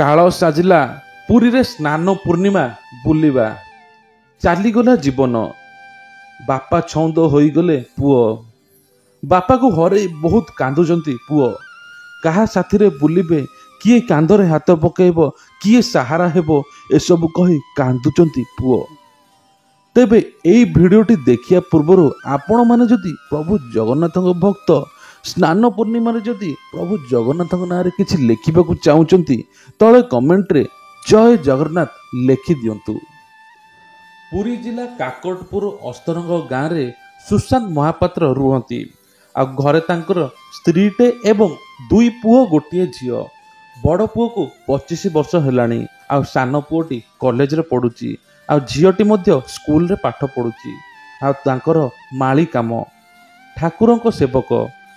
କାଳ ସାଜିଲା ପୁରୀରେ ସ୍ନାନ ପୂର୍ଣ୍ଣିମା ବୁଲିବା, ଚାଲିଗଲା ଜୀବନ। ବାପା ଛନ୍ଦ ହୋଇଗଲେ ପୁଅ, ବାପାକୁ ହରେଇ ବହୁତ କାନ୍ଦୁଛନ୍ତି ପୁଅ। କାହା ସାଥିରେ ବୁଲିବେ, କିଏ କାନ୍ଧରେ ହାତ ପକାଇବ, କିଏ ସାହାରା ହେବ, ଏସବୁ କହି କାନ୍ଦୁଛନ୍ତି ପୁଅ। ତେବେ ଏଇ ଭିଡ଼ିଓଟି ଦେଖିବା ପୂର୍ବରୁ ଆପଣମାନେ ଯଦି ପ୍ରଭୁ ଜଗନ୍ନାଥଙ୍କ ଭକ୍ତ, ସ୍ନାନ ପୂର୍ଣ୍ଣିମାରେ ଯଦି ପ୍ରଭୁ ଜଗନ୍ନାଥଙ୍କ ନାଁରେ କିଛି ଲେଖିବାକୁ ଚାହୁଁଛନ୍ତି, ତଳେ କମେଣ୍ଟରେ ଜୟ ଜଗନ୍ନାଥ ଲେଖିଦିଅନ୍ତୁ। ପୁରୀ ଜିଲ୍ଲା କାକଟପୁର ଅସ୍ତରଙ୍ଗ ଗାଁରେ ସୁଶାନ୍ତ ମହାପାତ୍ର ରୁହନ୍ତି। ଆଉ ଘରେ ତାଙ୍କର ସ୍ତ୍ରୀଟେ ଏବଂ 2 ପୁଅ ଗୋଟିଏ ଝିଅ। ବଡ଼ ପୁଅକୁ 25 ବର୍ଷ ହେଲାଣି, ଆଉ ସାନ ପୁଅଟି କଲେଜରେ ପଢ଼ୁଛି, ଆଉ ଝିଅଟି ମଧ୍ୟ ସ୍କୁଲରେ ପାଠ ପଢ଼ୁଛି। ଆଉ ତାଙ୍କର ମାଳି କାମ, ଠାକୁରଙ୍କ ସେବକ,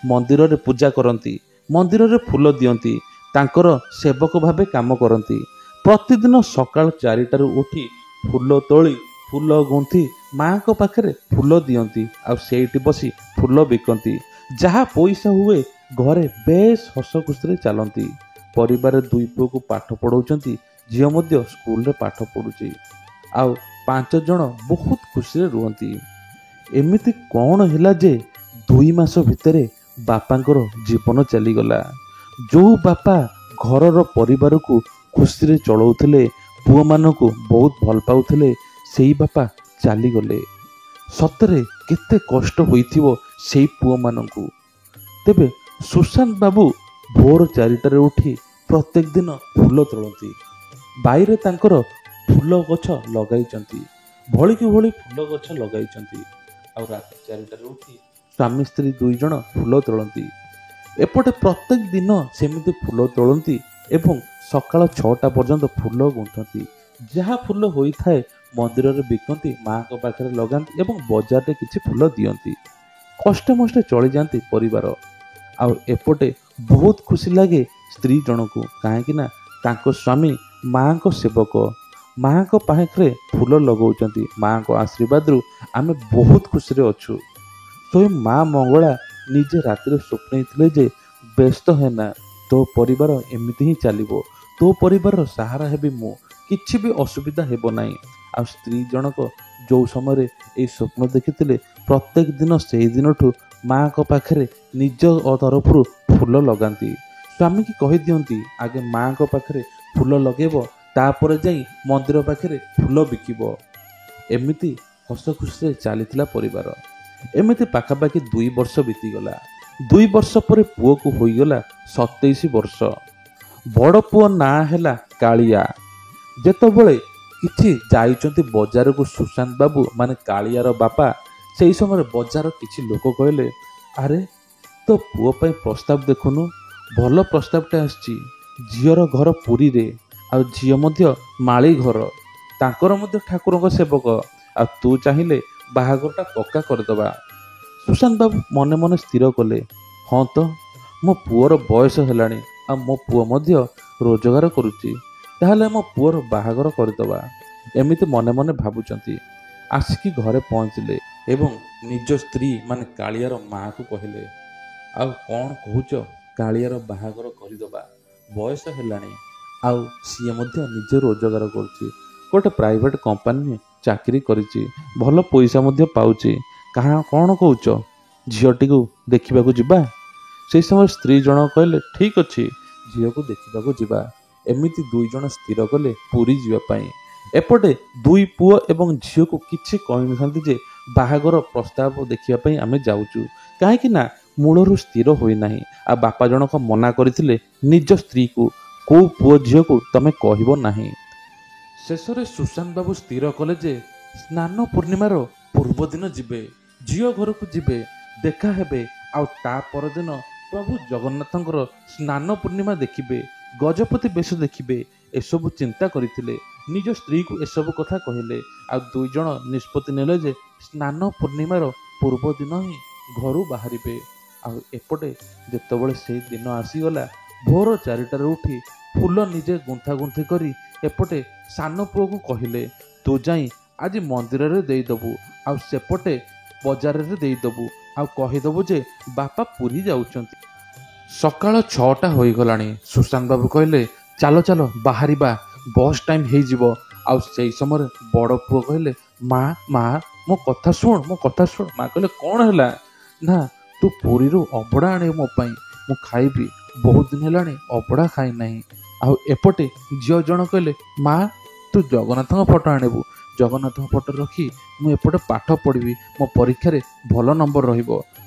ମନ୍ଦିରରେ ପୂଜା କରନ୍ତି, ମନ୍ଦିରରେ ଫୁଲ ଦିଅନ୍ତି, ତାଙ୍କର ସେବକ ଭାବେ କାମ କରନ୍ତି। ପ୍ରତିଦିନ ସକାଳ 4ଟାରୁ ଉଠି ଫୁଲ ତୋଳି, ଫୁଲ ଗୁନ୍ଥି ମାଙ୍କ ପାଖରେ ଫୁଲ ଦିଅନ୍ତି, ଆଉ ସେଇଠି ବସି ଫୁଲ ବିକନ୍ତି। ଯାହା ପଇସା ହୁଏ ଘରେ ବେଶ ହସ ଖୁସିରେ ଚାଲନ୍ତି। ପରିବାରରେ 2 ପୁଅକୁ ପାଠ ପଢ଼ାଉଛନ୍ତି, ଝିଅ ମଧ୍ୟ ସ୍କୁଲରେ ପାଠ ପଢ଼ୁଛି, ଆଉ 5 ଜଣ ବହୁତ ଖୁସିରେ ରୁହନ୍ତି। ଏମିତି କ'ଣ ହେଲା ଯେ 2 ମାସ ଭିତରେ ବାପାଙ୍କର ଜୀବନ ଚାଲିଗଲା। ଯେଉଁ ବାପା ଘରର ପରିବାରକୁ ଖୁସିରେ ଚଳାଉଥିଲେ, ପୁଅମାନଙ୍କୁ ବହୁତ ଭଲ ପାଉଥିଲେ, ସେଇ ବାପା ଚାଲିଗଲେ। ସତରେ କେତେ କଷ୍ଟ ହୋଇଥିବ ସେଇ ପୁଅମାନଙ୍କୁ। ତେବେ ସୁଶାନ୍ତ ବାବୁ ଭୋର 4ଟାରେ ଉଠି ପ୍ରତ୍ୟେକ ଦିନ ଫୁଲ ତୋଳନ୍ତି। ବାଇରେ ତାଙ୍କର ଫୁଲ ଗଛ ଲଗାଇଛନ୍ତି, ଭଳିକି ଭଳି ଫୁଲ ଗଛ ଲଗାଇଛନ୍ତି। ଆଉ ରାତି 4ଟାରେ ଉଠି ସ୍ୱାମୀ ସ୍ତ୍ରୀ 2 ଜଣ ଫୁଲ ତୋଳନ୍ତି। ଏପଟେ ପ୍ରତ୍ୟେକ ଦିନ ସେମିତି ଫୁଲ ତୋଳନ୍ତି ଏବଂ ସକାଳ 6ଟା ପର୍ଯ୍ୟନ୍ତ ଫୁଲ ଗୁନ୍ଥନ୍ତି। ଯାହା ଫୁଲ ହୋଇଥାଏ ମନ୍ଦିରରେ ବିକନ୍ତି, ମାଙ୍କ ପାଖରେ ଲଗାନ୍ତି ଏବଂ ବଜାରରେ କିଛି ଫୁଲ ଦିଅନ୍ତି। କଷ୍ଟେ ମଷ୍ଟେ ଚଳିଯାଆନ୍ତି ପରିବାର। ଆଉ ଏପଟେ ବହୁତ ଖୁସି ଲାଗେ ସ୍ତ୍ରୀ ଜଣକୁ, କାହିଁକି ନା ତାଙ୍କ ସ୍ୱାମୀ ମାଙ୍କ ସେବକ, ମାଙ୍କ ପାଖରେ ଫୁଲ ଲଗାଉଛନ୍ତି। ମାଙ୍କ ଆଶୀର୍ବାଦରୁ ଆମେ ବହୁତ ଖୁସିରେ ଅଛୁ। ସ୍ୱୟଂ ମା ମଙ୍ଗଳା ନିଜେ ରାତିରେ ସ୍ୱପ୍ନେଇଥିଲେ ଯେ ବ୍ୟସ୍ତ ହେନା, ତୋ ପରିବାର ଏମିତି ହିଁ ଚାଲିବ, ତୋ ପରିବାରର ସାହାରା ହେବି ମୁଁ, କିଛି ବି ଅସୁବିଧା ହେବ ନାହିଁ। ଆଉ ସ୍ତ୍ରୀ ଜଣକ ଯେଉଁ ସମୟରେ ଏଇ ସ୍ୱପ୍ନ ଦେଖିଥିଲେ, ପ୍ରତ୍ୟେକ ଦିନ ସେଇ ଦିନଠୁ ମାଙ୍କ ପାଖରେ ନିଜ ତରଫରୁ ଫୁଲ ଲଗାନ୍ତି। ସ୍ୱାମୀକି କହିଦିଅନ୍ତି ଆଗେ ମାଙ୍କ ପାଖରେ ଫୁଲ ଲଗେଇବ, ତାପରେ ଯାଇ ମନ୍ଦିର ପାଖରେ ଫୁଲ ବିକିବ। ଏମିତି ହସ ଖୁସିରେ ଚାଲିଥିଲା ପରିବାର। ଏମିତି ପାଖାପାଖି 2 ବର୍ଷ ବିତିଗଲା। 2 ବର୍ଷ ପରେ ପୁଅକୁ ହୋଇଗଲା 27 ବର୍ଷ। ବଡ଼ ପୁଅ ନାଁ ହେଲା କାଳିଆ। ଯେତେବେଳେ କିଛି ଯାଇଛନ୍ତି ବଜାରକୁ ସୁଶାନ୍ତ ବାବୁ ମାନେ କାଳିଆର ବାପା, ସେହି ସମୟରେ ବଜାର କିଛି ଲୋକ କହିଲେ, ଆରେ ତୋ ପୁଅ ପାଇଁ ପ୍ରସ୍ତାବ ଦେଖୁନୁ, ଭଲ ପ୍ରସ୍ତାବଟା ଆସିଛି। ଝିଅର ଘର ପୁରୀରେ, ଆଉ ଝିଅ ମଧ୍ୟ ମାଳି ଘର, ତାଙ୍କର ମଧ୍ୟ ଠାକୁରଙ୍କ ସେବକ, ଆଉ ତୁ ଚାହିଁଲେ ବାହାଘରଟା ପକ୍କା କରିଦେବା। ସୁଶାନ୍ତ ବାବୁ ମନେ ମନେ ସ୍ଥିର କଲେ, ହଁ ତ, ମୋ ପୁଅର ବୟସ ହେଲାଣି, ଆଉ ମୋ ପୁଅ ମଧ୍ୟ ରୋଜଗାର କରୁଛି, ତାହେଲେ ମୋ ପୁଅର ବାହାଘର କରିଦେବା। ଏମିତି ମନେ ମନେ ଭାବୁଛନ୍ତି। ଆସିକି ଘରେ ପହଞ୍ଚିଲେ ଏବଂ ନିଜ ସ୍ତ୍ରୀ ମାନେ କାଳିଆର ମାଆକୁ କହିଲେ, ଆଉ କ'ଣ କହୁଛ, କାଳିଆର ବାହାଘର କରିଦେବା, ବୟସ ହେଲାଣି, ଆଉ ସିଏ ମଧ୍ୟ ନିଜେ ରୋଜଗାର କରୁଛି, ଗୋଟେ ପ୍ରାଇଭେଟ୍ କମ୍ପାନୀରେ ଚାକିରି କରିଛି, ଭଲ ପଇସା ମଧ୍ୟ ପାଉଛି, କ'ଣ କହୁଛ, ଝିଅଟିକୁ ଦେଖିବାକୁ ଯିବା? ସେହି ସମୟରେ ସ୍ତ୍ରୀ ଜଣକ କହିଲେ, ଠିକ୍ ଅଛି, ଝିଅକୁ ଦେଖିବାକୁ ଯିବା। ଏମିତି 2 ଜଣ ସ୍ଥିର କଲେ ପୁରୀ ଯିବା ପାଇଁ। ଏପଟେ 2 ପୁଅ ଏବଂ ଝିଅକୁ କିଛି କହିନଥାନ୍ତି ଯେ ବାହାଘର ପ୍ରସ୍ତାବ ଦେଖିବା ପାଇଁ ଆମେ ଯାଉଛୁ, କାହିଁକି ନା ମୂଳରୁ ସ୍ଥିର ହୋଇନାହିଁ। ଆଉ ବାପା ଜଣକ ମନା କରିଥିଲେ ନିଜ ସ୍ତ୍ରୀକୁ, କେଉଁ ପୁଅ ଝିଅକୁ ତମେ କହିବ ନାହିଁ। ଶେଷରେ ସୁଶାନ୍ତ ବାବୁ ସ୍ଥିର କଲେ ଯେ ସ୍ନାନ ପୂର୍ଣ୍ଣିମାର ପୂର୍ବ ଦିନ ଯିବେ, ଝିଅ ଘରକୁ ଯିବେ, ଦେଖା ହେବେ, ଆଉ ତା ପରଦିନ ପ୍ରଭୁ ଜଗନ୍ନାଥଙ୍କର ସ୍ନାନ ପୂର୍ଣ୍ଣିମା ଦେଖିବେ, ଗଜପତି ବେଶ ଦେଖିବେ। ଏସବୁ ଚିନ୍ତା କରିଥିଲେ, ନିଜ ସ୍ତ୍ରୀକୁ ଏସବୁ କଥା କହିଲେ। ଆଉ 2 ଜଣ ନିଷ୍ପତ୍ତି ନେଲେ ଯେ ସ୍ନାନ ପୂର୍ଣ୍ଣିମାର ପୂର୍ବ ଦିନ ହିଁ ଘରୁ ବାହାରିବେ। ଆଉ ଏପଟେ ଯେତେବେଳେ ସେଇ ଦିନ ଆସିଗଲା, ଭୋର 4ଟାରେ ଉଠି ଫୁଲ ନିଜେ ଗୁନ୍ଥା କରି ଏପଟେ ସାନ ପୁଅକୁ କହିଲେ, ତୁ ଯାଇ ଆଜି ମନ୍ଦିରରେ ଦେଇଦେବୁ, ଆଉ ସେପଟେ ବଜାରରେ ଦେଇଦେବୁ, ଆଉ କହିଦେବୁ ଯେ ବାପା ପୁରୀ ଯାଉଛନ୍ତି। ସକାଳ 6ଟା ହୋଇଗଲାଣି। ସୁଶାନ୍ତ ବାବୁ କହିଲେ, ଚାଲ ଚାଲ ବାହାରିବା, ବସ୍ ଟାଇମ୍ ହେଇଯିବ। ଆଉ ସେଇ ସମୟରେ ବଡ଼ ପୁଅ କହିଲେ, ମା ମା ମୋ କଥା ଶୁଣ, ମୋ କଥା ଶୁଣ। ମା କହିଲେ, କ'ଣ ହେଲା? ନା ତୁ ପୁରୀରୁ ଅବଢ଼ା ଆଣିବୁ ମୋ ପାଇଁ, ମୁଁ ଖାଇବି। ବହୁତ ଦିନ ହେଲାଣି ଅବଢ଼ା ଖାଇ ନାହିଁ। ଆଉ ଏପଟେ ଝିଅ ଜଣ କହିଲେ, ମା ତୁ ଜଗନ୍ନାଥଙ୍କ ଫଟୋ ଆଣିବୁ, ଜଗନ୍ନାଥଙ୍କ ଫଟୋ ରଖି ମୁଁ ଏପଟେ ପାଠ ପଢ଼ିବି, ମୋ ପରୀକ୍ଷାରେ ଭଲ ନମ୍ବର ରହିବ।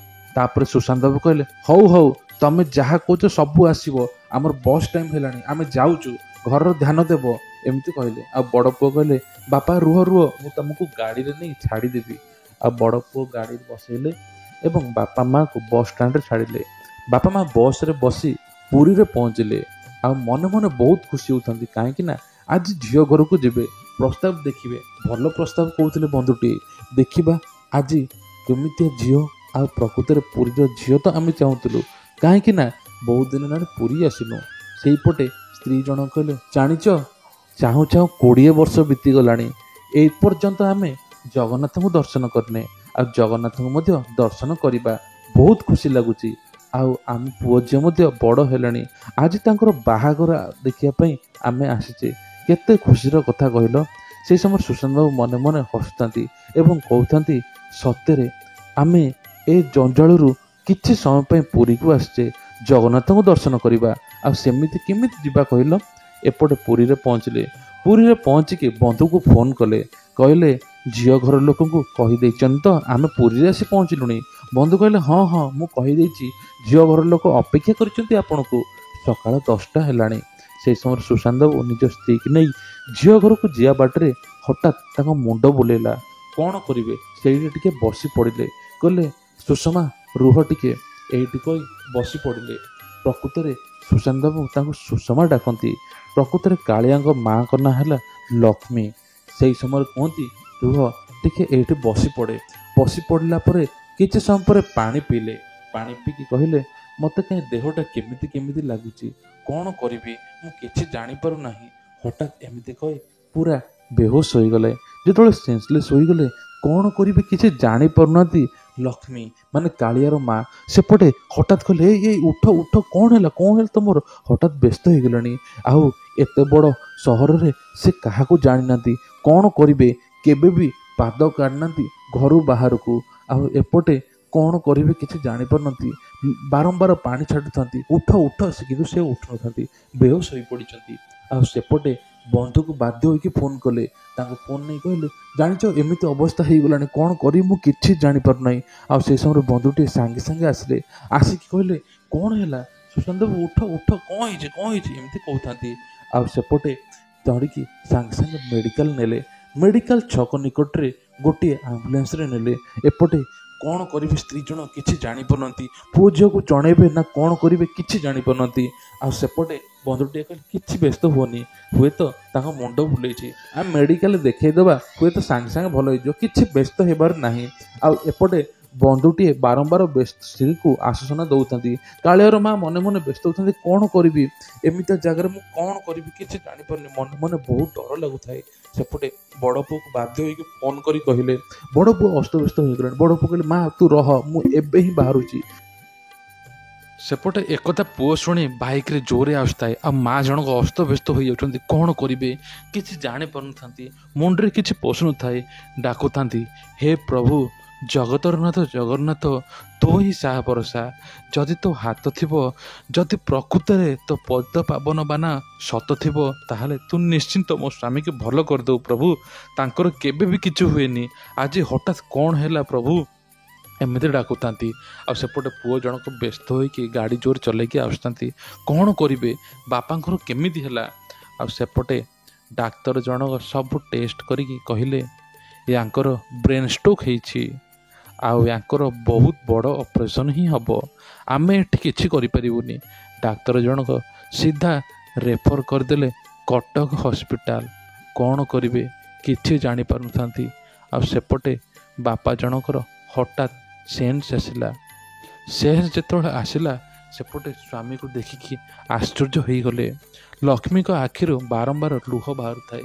ତାପରେ ସୁଶାନ୍ତ ବାବୁ କହିଲେ, ହଉ ହଉ ତମେ ଯାହା କହୁଛ ସବୁ ଆସିବ, ଆମର ବସ୍ ଟାଇମ୍ ହେଲାଣି, ଆମେ ଯାଉଛୁ, ଘରର ଧ୍ୟାନ ଦେବ, ଏମିତି କହିଲେ। ଆଉ ବଡ଼ ପୁଅ କହିଲେ, ବାପା ରୁହ ରୁହ, ମୁଁ ତମକୁ ଗାଡ଼ିରେ ନେଇ ଛାଡ଼ିଦେବି। ଆଉ ବଡ଼ ପୁଅ ଗାଡ଼ିରେ ବସେଇଲେ ଏବଂ ବାପା ମାଆକୁ ବସ୍ ଷ୍ଟାଣ୍ଡରେ ଛାଡ଼ିଲେ। ବାପା ମା ବସ୍ରେ ବସି ପୁରୀରେ ପହଞ୍ଚିଲେ। ଆଉ ମନେ ମନେ ବହୁତ ଖୁସି ହେଉଥାନ୍ତି, କାହିଁକି ନା ଆଜି ଝିଅ ଘରକୁ ଯିବେ, ପ୍ରସ୍ତାବ ଦେଖିବେ। ଭଲ ପ୍ରସ୍ତାବ କହୁଥିଲେ ବନ୍ଧୁଟିଏ, ଦେଖିବା ଆଜି କେମିତିଆ ଝିଅ। ଆଉ ପ୍ରକୃତରେ ପୁରୀର ଝିଅ ତ ଆମେ ଚାହୁଁଥିଲୁ, କାହିଁକି ନା ବହୁତ ଦିନ ହେଲାଣି ପୁରୀ ଆସିନୁ। ସେଇପଟେ ସ୍ତ୍ରୀ ଜଣ କହିଲେ, ଜାଣିଛ ଚାହୁଁ ଚାହୁଁ 20 ବର୍ଷ ବିତିଗଲାଣି, ଏ ପର୍ଯ୍ୟନ୍ତ ଆମେ ଜଗନ୍ନାଥଙ୍କୁ ଦର୍ଶନ କରିନେ, ଆଉ ଜଗନ୍ନାଥଙ୍କୁ ମଧ୍ୟ ଦର୍ଶନ କରିବା ବହୁତ ଖୁସି ଲାଗୁଛି। ଆଉ ଆମ ପୁଅ ଝିଅ ମଧ୍ୟ ବଡ଼ ହେଲାଣି, ଆଜି ତାଙ୍କର ବାହାଘର ଦେଖିବା ପାଇଁ ଆମେ ଆସିଛେ, କେତେ ଖୁସିର କଥା କହିଲ। ସେହି ସମୟରେ ସୁଶାନ୍ତ ବାବୁ ମନେ ମନେ ହସୁଥାନ୍ତି ଏବଂ କହୁଥାନ୍ତି, ସତରେ ଆମେ ଏ ଜଞ୍ଜାଳରୁ କିଛି ସମୟ ପାଇଁ ପୁରୀକୁ ଆସିଛେ, ଜଗନ୍ନାଥଙ୍କୁ ଦର୍ଶନ କରିବା। ଆଉ ସେମିତି କେମିତି ଯିବା କହିଲ? ଏପଟେ ପୁରୀରେ ପହଞ୍ଚିଲେ। ପୁରୀରେ ପହଞ୍ଚିକି ବନ୍ଧୁକୁ ଫୋନ୍ କଲେ, କହିଲେ ଝିଅ ଘର ଲୋକଙ୍କୁ କହିଦେଇଛନ୍ତି ତ ଆମେ ପୁରୀରେ ଆସି ପହଞ୍ଚିଲୁଣି? ବନ୍ଧୁ କହିଲେ, ହଁ ହଁ ମୁଁ କହିଦେଇଛି, ଝିଅ ଘର ଲୋକ ଅପେକ୍ଷା କରିଛନ୍ତି ଆପଣଙ୍କୁ, ସକାଳ 10ଟା ହେଲାଣି। ସେହି ସମୟରେ ସୁଶାନ୍ତ ବାବୁ ନିଜ ସ୍ତ୍ରୀକି ନେଇ ଝିଅ ଘରକୁ ଯିବା ବାଟରେ ହଠାତ୍ ତାଙ୍କ ମୁଣ୍ଡ ବୁଲେଇଲା। କ'ଣ କରିବେ, ସେଇଠି ଟିକେ ବସି ପଡ଼ିଲେ। କହିଲେ, ସୁଷମା ରୁହ ଟିକେ, ଏଇଠି କହି ବସି ପଡ଼ିଲେ। ପ୍ରକୃତରେ ସୁଶାନ୍ତ ବାବୁ ତାଙ୍କୁ ସୁଷମା ଡାକନ୍ତି, ପ୍ରକୃତରେ କାଳିଆଙ୍କ ମାଆଙ୍କ ନାଁ ହେଲା ଲକ୍ଷ୍ମୀ। ସେହି ସମୟରେ କୁହନ୍ତି, ରୁହ ଟିକେ ଏଇଠି ବସି ପଡ଼େ। ବସି ପଡ଼ିଲା ପରେ କିଛି ସମୟ ପରେ ପାଣି ପିଇଲେ। ପାଣି ପିଇକି କହିଲେ, ମୋତେ କାହିଁ ଦେହଟା କେମିତି କେମିତି ଲାଗୁଛି, କ'ଣ କରିବି ମୁଁ କିଛି ଜାଣିପାରୁନାହିଁ। ହଠାତ୍ ଏମିତି କହି ପୁରା ବେହୋସ ହୋଇଗଲେ। ଯେତେବେଳେ ସେନ୍ସଲେସ୍ ହୋଇଗଲେ, କ'ଣ କରିବେ କିଛି ଜାଣିପାରୁନାହାନ୍ତି ଲକ୍ଷ୍ମୀ ମାନେ କାଳିଆର ମା ସେପଟେ ହଠାତ୍ କହିଲେ, ଏଇ ଉଠ ଉଠ, କ'ଣ ହେଲା ତମର? ହଠାତ୍ ବ୍ୟସ୍ତ ହୋଇଗଲେଣି। ଆଉ ଏତେ ବଡ଼ ସହରରେ ସେ କାହାକୁ ଜାଣିନାହାନ୍ତି, କ'ଣ କରିବେ, କେବେ ବି ପାଦ କାଢ଼ିନାହାନ୍ତି ଘରୁ ବାହାରକୁ। ଆଉ ଏପଟେ କ'ଣ କରିବେ କିଛି ଜାଣିପାରୁନାହାନ୍ତି, ବାରମ୍ବାର ପାଣି ଛାଡ଼ୁଥାନ୍ତି, ଉଠ ଉଠ, କିନ୍ତୁ ସେ ଉଠୁନଥାନ୍ତି, ବେହୋସ ହୋଇପଡ଼ିଛନ୍ତି। ଆଉ ସେପଟେ ବନ୍ଧୁକୁ ବାଧ୍ୟ ହୋଇକି ଫୋନ୍ କଲେ, ତାଙ୍କୁ ଫୋନ୍ ନେଇ କହିଲେ, ଜାଣିଛ ଏମିତି ଅବସ୍ଥା ହେଇଗଲାଣି, କ'ଣ କରିବି ମୁଁ କିଛି ଜାଣିପାରୁନାହିଁ। ଆଉ ସେହି ସମୟରେ ବନ୍ଧୁଟିଏ ସାଙ୍ଗେ ସାଙ୍ଗେ ଆସିଲେ, ଆସିକି କହିଲେ, କ'ଣ ହେଲା ସୁଶାନ୍ତ ବାବୁ, ଉଠ ଉଠ, କ'ଣ ହେଇଛି ଏମିତି କହୁଥାନ୍ତି। ଆଉ ସେପଟେ ଧରିକି ସାଙ୍ଗେ ସାଙ୍ଗେ ମେଡ଼ିକାଲ ନେଲେ। ମେଡ଼ିକାଲ ଛକ ନିକଟରେ ଗୋଟିଏ ଆମ୍ବୁଲାନ୍ସରେ ନେଲେ। ଏପଟେ କ'ଣ କରିବେ ସ୍ତ୍ରୀ ଜଣ କିଛି ଜାଣିପାରୁନାହାନ୍ତି, ପୁଅ ଝିଅକୁ ଜଣେଇବେ ନା କ'ଣ କରିବେ କିଛି ଜାଣିପାରୁନାହାନ୍ତି। ଆଉ ସେପଟେ ବନ୍ଧୁଟିଏ କହିଲେ, କିଛି ବ୍ୟସ୍ତ ହୁଅନି, ହୁଏତ ତାଙ୍କ ମୁଣ୍ଡ ବୁଲେଇଛି, ଆମେ ମେଡ଼ିକାଲରେ ଦେଖେଇଦେବା, ହୁଏତ ସାଙ୍ଗେ ସାଙ୍ଗେ ଭଲ ହେଇଯିବ, କିଛି ବ୍ୟସ୍ତ ହେବାର ନାହିଁ। ଆଉ ଏପଟେ ବନ୍ଧୁଟିଏ ବାରମ୍ବାର ସ୍ତ୍ରୀକୁ ଆଶ୍ୱାସନା ଦେଉଥାନ୍ତି। କାଳିଆର ମା ମନେ ମନେ ବ୍ୟସ୍ତ ହେଉଥାନ୍ତି, କ'ଣ କରିବି, ଏମିତିଆ ଜାଗାରେ ମୁଁ କ'ଣ କରିବି କିଛି ଜାଣିପାରୁନି, ମନେ ମନେ ବହୁତ ଡର ଲାଗୁଥାଏ। ସେପଟେ ବଡ଼ ପୁଅକୁ ବାଧ୍ୟ ହୋଇକି ଫୋନ୍ କରି କହିଲେ, ବଡ଼ ପୁଅ ଅସ୍ତବ୍ୟସ୍ତ ହୋଇଗଲାଣି। ବଡ଼ ପୁଅ କହିଲେ, ମା ତୁ ରହ, ମୁଁ ଏବେ ହିଁ ବାହାରୁଛି। ସେପଟେ ଏକଥା ପୁଅ ଶୁଣି ବାଇକ୍ରେ ଜୋରରେ ଆସୁଥାଏ। ଆଉ ମା ଜଣକ ଅସ୍ତବ୍ୟସ୍ତ ହୋଇଯାଉଛନ୍ତି, କ'ଣ କରିବେ କିଛି ଜାଣିପାରୁନଥାନ୍ତି, ମୁଣ୍ଡରେ କିଛି ପଶୁନଥାଏ। ଡାକୁଥାନ୍ତି, ହେ ପ୍ରଭୁ ଜଗତର ନାଥ ଜଗନ୍ନାଥ, ତୁ ହିଁ ସାହା ଭରସା, ଯଦି ତୋ ହାତ ଥିବ, ଯଦି ପ୍ରକୃତରେ ତୋ ପଦ ପାବନ ବାନା ସତ ଥିବ, ତାହେଲେ ତୁ ନିଶ୍ଚିନ୍ତ ମୋ ସ୍ୱାମୀକି ଭଲ କରିଦେବୁ ପ୍ରଭୁ, ତାଙ୍କର କେବେ ବି କିଛି ହୁଏନି, ଆଜି ହଠାତ୍ କ'ଣ ହେଲା ପ୍ରଭୁ, ଏମିତି ଡାକୁଥାନ୍ତି। ଆଉ ସେପଟେ ପୁଅ ଜଣକ ବ୍ୟସ୍ତ ହୋଇକି ଗାଡ଼ି ଜୋର ଚଲେଇକି ଆସୁଥାନ୍ତି, କ'ଣ କରିବେ, ବାପାଙ୍କର କେମିତି ହେଲା। ଆଉ ସେପଟେ ଡାକ୍ତର ଜଣକ ସବୁ ଟେଷ୍ଟ କରିକି କହିଲେ, ୟାଙ୍କର ବ୍ରେନ୍ ଷ୍ଟ୍ରୋକ୍ ହେଇଛି, ଆଉ ୟାଙ୍କର ବହୁତ ବଡ଼ ଅପରେସନ୍ ହିଁ ହେବ, ଆମେ ଏଠି କିଛି କରିପାରିବୁନି। ଡାକ୍ତର ଜଣକ ସିଧା ରେଫର୍ କରିଦେଲେ କଟକ ହସ୍ପିଟାଲ। କ'ଣ କରିବେ କିଛି ଜାଣିପାରୁନଥାନ୍ତି। ଆଉ ସେପଟେ ବାପା ଜଣକର ହଠାତ୍ ସେନ୍ସ ଆସିଲା। ସେନ୍ସ ଯେତେବେଳେ ଆସିଲା, ସେପଟେ ସ୍ୱାମୀକୁ ଦେଖିକି ଆଶ୍ଚର୍ଯ୍ୟ ହୋଇଗଲେ। ଲକ୍ଷ୍ମୀଙ୍କ ଆଖିରୁ ବାରମ୍ବାର ଲୁହ ବାହାରୁଥାଏ।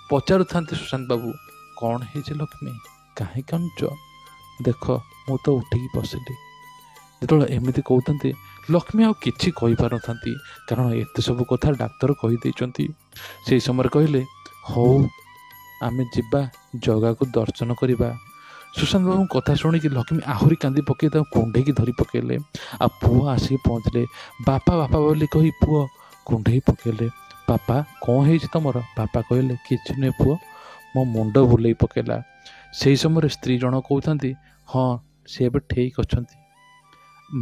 ପଚାରୁଥାନ୍ତି ସୁଶାନ୍ତ ବାବୁ, କ'ଣ ହେଇଛି ଲକ୍ଷ୍ମୀ, କାହିଁ କାନ୍ଦୁଛ, ଦେଖ ମୁଁ ତ ଉଠିକି ବସିଲି। ଯେତେବେଳେ ଏମିତି କହୁଥାନ୍ତି, ଲକ୍ଷ୍ମୀ ଆଉ କିଛି କହିପାରୁଥାନ୍ତି, କାରଣ ଏତେ ସବୁ କଥା ଡାକ୍ତର କହିଦେଇଛନ୍ତି। ସେହି ସମୟରେ କହିଲେ, ହଉ ଆମେ ଯିବା ଜଗାକୁ ଦର୍ଶନ କରିବା। ସୁଶାନ୍ତ ବାବୁଙ୍କ କଥା ଶୁଣିକି ଲକ୍ଷ୍ମୀ ଆହୁରି କାନ୍ଦି ପକାଇ ତାକୁ କୁଣ୍ଢେଇକି ଧରି ପକାଇଲେ। ଆଉ ପୁଅ ଆସିକି ପହଞ୍ଚିଲେ। ବାପା ବାପା ବୋଲି କହି ପୁଅ କୁଣ୍ଢେଇ ପକାଇଲେ। ବାପା କ'ଣ ହେଇଛି ତମର? ବାପା କହିଲେ, କିଛି ନୁହେଁ ପୁଅ, ମୋ ମୁଣ୍ଡ ବୁଲେଇ ପକାଇଲା। ସେହି ସମୟରେ ସ୍ତ୍ରୀ ଜଣ କହୁଥାନ୍ତି, ହଁ ସେ ଏବେ ଠିକ୍ ଅଛନ୍ତି।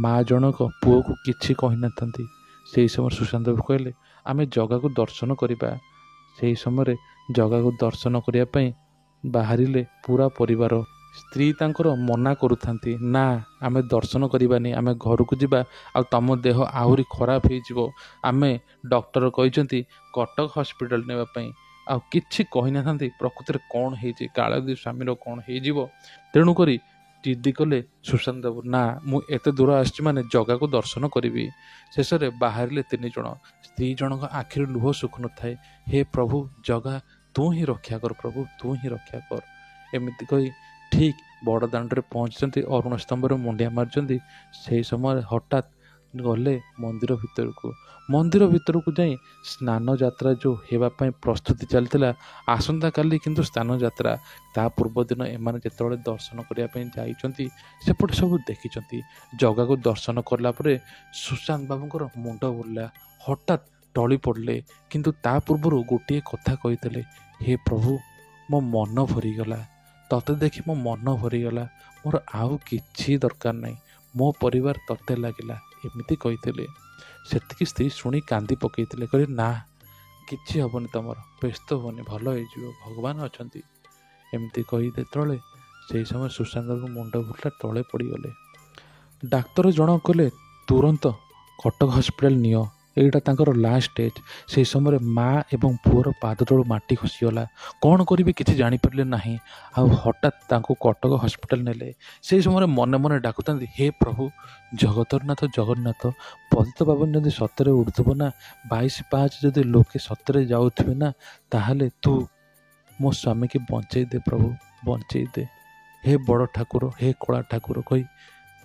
ମା ଜଣକ ପୁଅକୁ କିଛି କହିନଥାନ୍ତି। ସେହି ସମୟରେ ସୁଶାନ୍ତ ବାବୁ କହିଲେ, ଆମେ ଜଗାକୁ ଦର୍ଶନ କରିବା। ସେହି ସମୟରେ ଜଗାକୁ ଦର୍ଶନ କରିବା ପାଇଁ ବାହାରିଲେ ପୁରା ପରିବାର। ସ୍ତ୍ରୀ ତାଙ୍କର ମନା କରୁଥାନ୍ତି, ନା ଆମେ ଦର୍ଶନ କରିବାନି, ଆମେ ଘରକୁ ଯିବା, ଆଉ ତମ ଦେହ ଆହୁରି ଖରାପ ହେଇଯିବ। ଆମେ ଡକ୍ଟର କହିଛନ୍ତି କଟକ ହସ୍ପିଟାଲ ନେବା ପାଇଁ। ଆଉ କିଛି କହିନଥାନ୍ତି ପ୍ରକୃତିରେ କ'ଣ ହେଇଛି, କାଳଦୀ ସ୍ୱାମୀର କ'ଣ ହେଇଯିବ। ତେଣୁକରି ଜିଦ୍ଦି କଲେ ସୁଶାନ୍ତ ବାବୁ, ନା ମୁଁ ଏତେ ଦୂର ଆସିଛି ମାନେ ଜଗାକୁ ଦର୍ଶନ କରିବି। ଶେଷରେ ବାହାରିଲେ 3 ଜଣ। ସ୍ତ୍ରୀ ଜଣଙ୍କ ଆଖିରେ ଲୁହ ଶୁଖୁନଥାଏ। ହେ ପ୍ରଭୁ ଜଗା, ତୁ ହିଁ ରକ୍ଷା କର, ପ୍ରଭୁ ତୁ ହିଁ ରକ୍ଷା କର। ଏମିତି କହି ଠିକ୍ ବଡ଼ ଦାଣ୍ଡରେ ପହଞ୍ଚିଛନ୍ତି, ଅରୁଣ ସ୍ତମ୍ଭରେ ମୁଣ୍ଡିଆ ମାରିଛନ୍ତି। ସେହି ସମୟରେ ହଠାତ୍ ଗଲେ ମନ୍ଦିର ଭିତରକୁ। ମନ୍ଦିର ଭିତରକୁ ଯାଇ ସ୍ନାନ ଯାତ୍ରା ଯେଉଁ ହେବା ପାଇଁ ପ୍ରସ୍ତୁତି ଚାଲିଥିଲା, ଆସନ୍ତାକାଲି କିନ୍ତୁ ସ୍ନାନ ଯାତ୍ରା। ତା ପୂର୍ବଦିନ ଏମାନେ ଯେତେବେଳେ ଦର୍ଶନ କରିବା ପାଇଁ ଯାଇଛନ୍ତି, ସେପଟେ ସବୁ ଦେଖିଛନ୍ତି। ଜଗାକୁ ଦର୍ଶନ କଲା ପରେ ସୁଶାନ୍ତ ବାବୁଙ୍କର ମୁଣ୍ଡ ବୁଲିଲା, ହଠାତ୍ ଟଳି ପଡ଼ିଲେ। କିନ୍ତୁ ତା ପୂର୍ବରୁ ଗୋଟିଏ କଥା କହିଥିଲେ, ହେ ପ୍ରଭୁ ମୋ ମନ ଭରିଗଲା, ତତେ ଦେଖି ମୋ ମନ ଭରିଗଲା, ମୋର ଆଉ କିଛି ଦରକାର ନାହିଁ, ମୋ ପରିବାର ତତେ ଲାଗିଲା, ଏମିତି କହିଥିଲେ। ସେତିକି ସ୍ତ୍ରୀ ଶୁଣି କାନ୍ଦି ପକାଇଥିଲେ। କହିଲେ, ନା କିଛି ହେବନି, ତମର ବ୍ୟସ୍ତ ହୁଅନି, ଭଲ ହେଇଯିବ, ଭଗବାନ ଅଛନ୍ତି। ଏମିତି କହି ଯେତେବେଳେ ସେହି ସମୟ ସୁଶାନ୍ତ ବାବୁ ମୁଣ୍ଡ ବୁଲିଲା, ତଳେ ପଡ଼ିଗଲେ। ଡାକ୍ତର ଜଣ କଲେ, ତୁରନ୍ତ କଟକ ହସ୍ପିଟାଲ ନିଅ, ଏଇଟା ତାଙ୍କର ଲାଷ୍ଟ ଷ୍ଟେଜ୍। ସେହି ସମୟରେ ମା ଏବଂ ପୁଅର ପାଦ ତଳୁ ମାଟି ଖସିଗଲା। କ'ଣ କରିବେ କିଛି ଜାଣିପାରିଲେ ନାହିଁ। ଆଉ ହଠାତ୍ ତାଙ୍କୁ କଟକ ହସ୍ପିଟାଲ ନେଲେ। ସେହି ସମୟରେ ମନେ ମନେ ଡାକୁଥାନ୍ତି, ହେ ପ୍ରଭୁ ଜଗତରନାଥ ଜଗନ୍ନାଥ, ପତିତ ପାବନ ଯଦି ସତରେ ଉଠୁଥିବ ନା, 22 ପାହାଚ ଯଦି ଲୋକେ ସତରେ ଯାଉଥିବେ ନା, ତାହେଲେ ତୁ ମୋ ସ୍ୱାମୀକି ବଞ୍ଚେଇ ଦେ ପ୍ରଭୁ, ବଞ୍ଚେଇ ଦେ, ହେ ବଡ଼ ଠାକୁର, ହେ କଳା ଠାକୁର କହି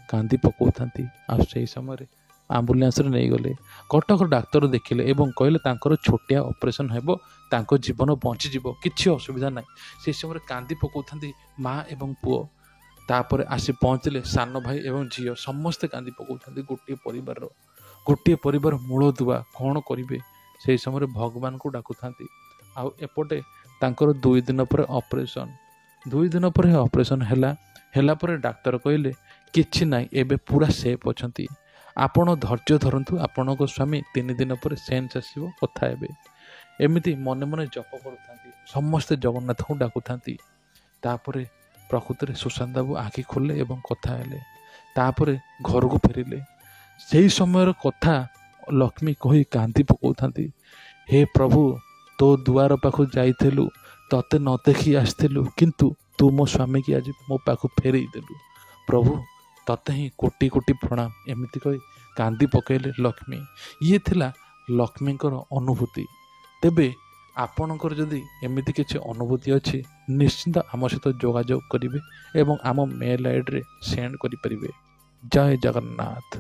କାନ୍ଦି ପକାଉଥାନ୍ତି। ଆଉ ସେହି ସମୟରେ ଆମ୍ବୁଲାନ୍ସରେ ନେଇଗଲେ। କଟକ ଡାକ୍ତର ଦେଖିଲେ ଏବଂ କହିଲେ ତାଙ୍କର ଛୋଟିଆ ଅପରେସନ୍ ହେବ, ତାଙ୍କ ଜୀବନ ବଞ୍ଚିଯିବ, କିଛି ଅସୁବିଧା ନାହିଁ। ସେହି ସମୟରେ କାନ୍ଦି ପକାଉଥାନ୍ତି ମା ଏବଂ ପୁଅ। ତାପରେ ଆସି ପହଞ୍ଚିଲେ ସାନ ଭାଇ ଏବଂ ଝିଅ, ସମସ୍ତେ କାନ୍ଦି ପକାଉଥାନ୍ତି। ଗୋଟିଏ ପରିବାର ମୂଳଦୁଆ, କ'ଣ କରିବେ? ସେହି ସମୟରେ ଭଗବାନଙ୍କୁ ଡାକୁଥାନ୍ତି। ଆଉ ଏପଟେ ତାଙ୍କର 2 ଦିନ ପରେ ଅପରେସନ୍। 2 ଦିନ ପରେ ଅପରେସନ୍ ହେଲା ପରେ ଡାକ୍ତର କହିଲେ, କିଛି ନାହିଁ, ଏବେ ପୁରା ସେଫ୍ ଅଛନ୍ତି, ଆପଣ ଧୈର୍ଯ୍ୟ ଧରନ୍ତୁ, ଆପଣଙ୍କ ସ୍ୱାମୀ 3 ଦିନ ପରେ ସେନ୍ସ ଆସିବ, କଥା ହେବେ। ଏମିତି ମନେ ମନେ ଜପ କରୁଥାନ୍ତି। ସମସ୍ତେ ଜଗନ୍ନାଥଙ୍କୁ ଡାକୁଥାନ୍ତି। ତାପରେ ପ୍ରକୃତିରେ ସୁଶାନ୍ତ ବାବୁ ଆଖି ଖୋଲିଲେ ଏବଂ କଥା ହେଲେ। ତାପରେ ଘରକୁ ଫେରିଲେ। ସେହି ସମୟର କଥା ଲକ୍ଷ୍ମୀ କହି କାନ୍ଦି ପକାଉଥାନ୍ତି, ହେ ପ୍ରଭୁ ତୋ ଦୁଆର ପାଖକୁ ଯାଇଥିଲୁ, ତତେ ନ ଦେଖି ଆସିଥିଲୁ, କିନ୍ତୁ ତୁ ମୋ ସ୍ୱାମୀକି ଆଜି ମୋ ପାଖକୁ ଫେରେଇ ଦେଲୁ, ପ୍ରଭୁ ତତେ ହିଁ କୋଟି କୋଟି ପ୍ରଣାମ। ଏମିତି କହି କାନ୍ଦି ପକାଇଲେ ଲକ୍ଷ୍ମୀ। ଇଏ ଥିଲା ଲକ୍ଷ୍ମୀଙ୍କର ଅନୁଭୂତି। ତେବେ ଆପଣଙ୍କର ଯଦି ଏମିତି କିଛି ଅନୁଭୂତି ଅଛି, ନିଶ୍ଚିନ୍ତ ଆମ ସହିତ ଯୋଗାଯୋଗ କରିବେ ଏବଂ ଆମ ମେଲ୍ ଆଇଡ଼ିରେ ସେଣ୍ଡ କରିପାରିବେ। ଜୟ ଜଗନ୍ନାଥ।